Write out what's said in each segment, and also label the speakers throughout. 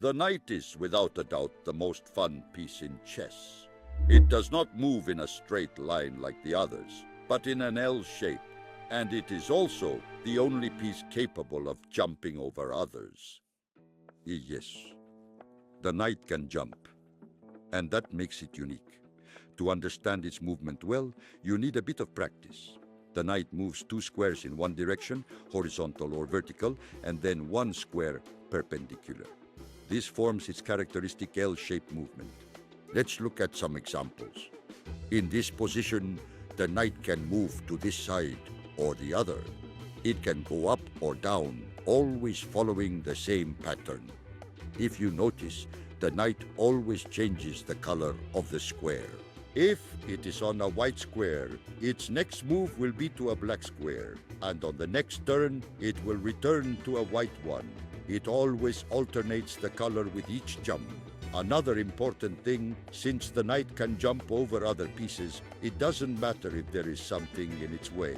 Speaker 1: The knight is, without a doubt, the most fun piece in chess. It does not move in a straight line like the others, but in an L shape, and it is also the only piece capable of jumping over others. Yes, the knight can jump, and that makes it unique. To understand its movement well, you need a bit of practice. The knight moves 2 squares in one direction, horizontal or vertical, and then 1 square perpendicular. This forms its characteristic L-shaped movement. Let's look at some examples. In this position, the knight can move to this side or the other. It can go up or down, always following the same pattern. If you notice, the knight always changes the color of the square. If it is on a white square, its next move will be to a black square, and on the next turn, it will return to a white one. It always alternates the color with each jump. Another important thing, since the knight can jump over other pieces, it doesn't matter if there is something in its way.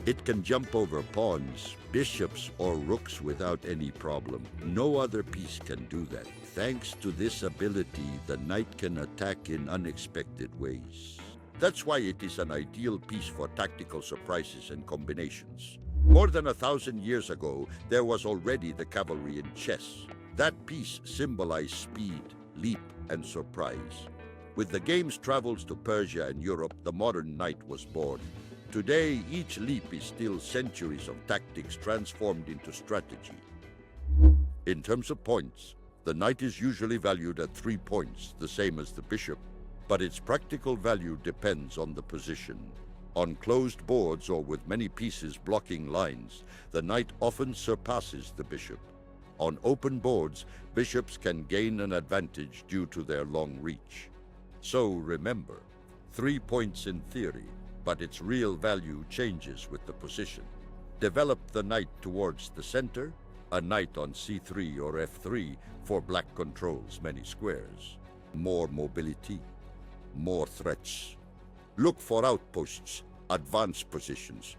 Speaker 1: It can jump over pawns, bishops, or rooks without any problem. No other piece can do that. Thanks to this ability, the knight can attack in unexpected ways. That's why it is an ideal piece for tactical surprises and combinations. More than 1,000 years ago, there was already the cavalry in chess. That piece symbolized speed, leap, and surprise. With the game's travels to Persia and Europe, the modern knight was born. Today, each leap is still centuries of tactics transformed into strategy. In terms of points, the knight is usually valued at 3 points, the same as the bishop, but its practical value depends on the position. On closed boards or with many pieces blocking lines, the knight often surpasses the bishop. On open boards, bishops can gain an advantage due to their long reach. So remember, 3 points in theory, but its real value changes with the position. Develop the knight towards the center, a knight on c3 or f3 for black controls many squares. More mobility, more threats. Look for outposts, advanced positions.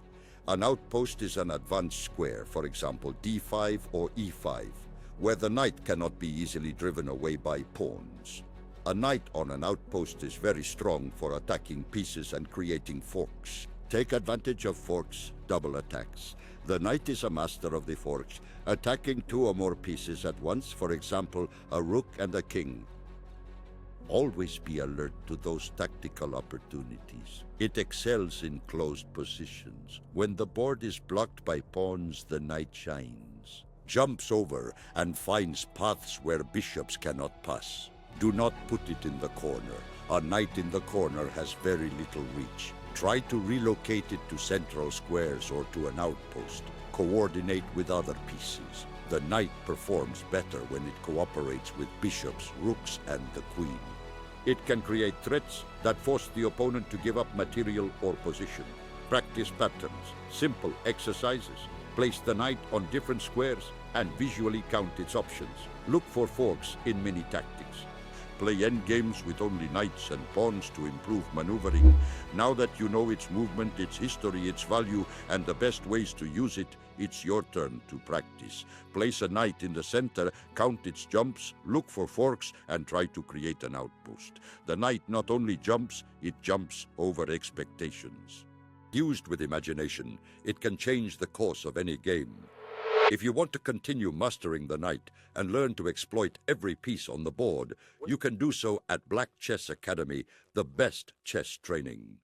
Speaker 1: An outpost is an advanced square, for example d5 or e5, where the knight cannot be easily driven away by pawns. A knight on an outpost is very strong for attacking pieces and creating forks. Take advantage of forks, double attacks. The knight is a master of the forks, attacking 2 or more pieces at once, for example, a rook and a king. Always be alert to those tactical opportunities. It excels in closed positions. When the board is blocked by pawns, the knight shines, jumps over, and finds paths where bishops cannot pass. Do not put it in the corner. A knight in the corner has very little reach. Try to relocate it to central squares or to an outpost. Coordinate with other pieces. The knight performs better when it cooperates with bishops, rooks, and the queen. It can create threats that force the opponent to give up material or position. Practice patterns, simple exercises. Place the knight on different squares and visually count its options. Look for forks in many tactics. Play endgames with only knights and pawns to improve maneuvering. Now that you know its movement, its history, its value, and the best ways to use it, it's your turn to practice. Place a knight in the center, count its jumps, look for forks, and try to create an outpost. The knight not only jumps, it jumps over expectations. Used with imagination, it can change the course of any game. If you want to continue mastering the knight and learn to exploit every piece on the board, you can do so at BlackChess Academy, the best chess training.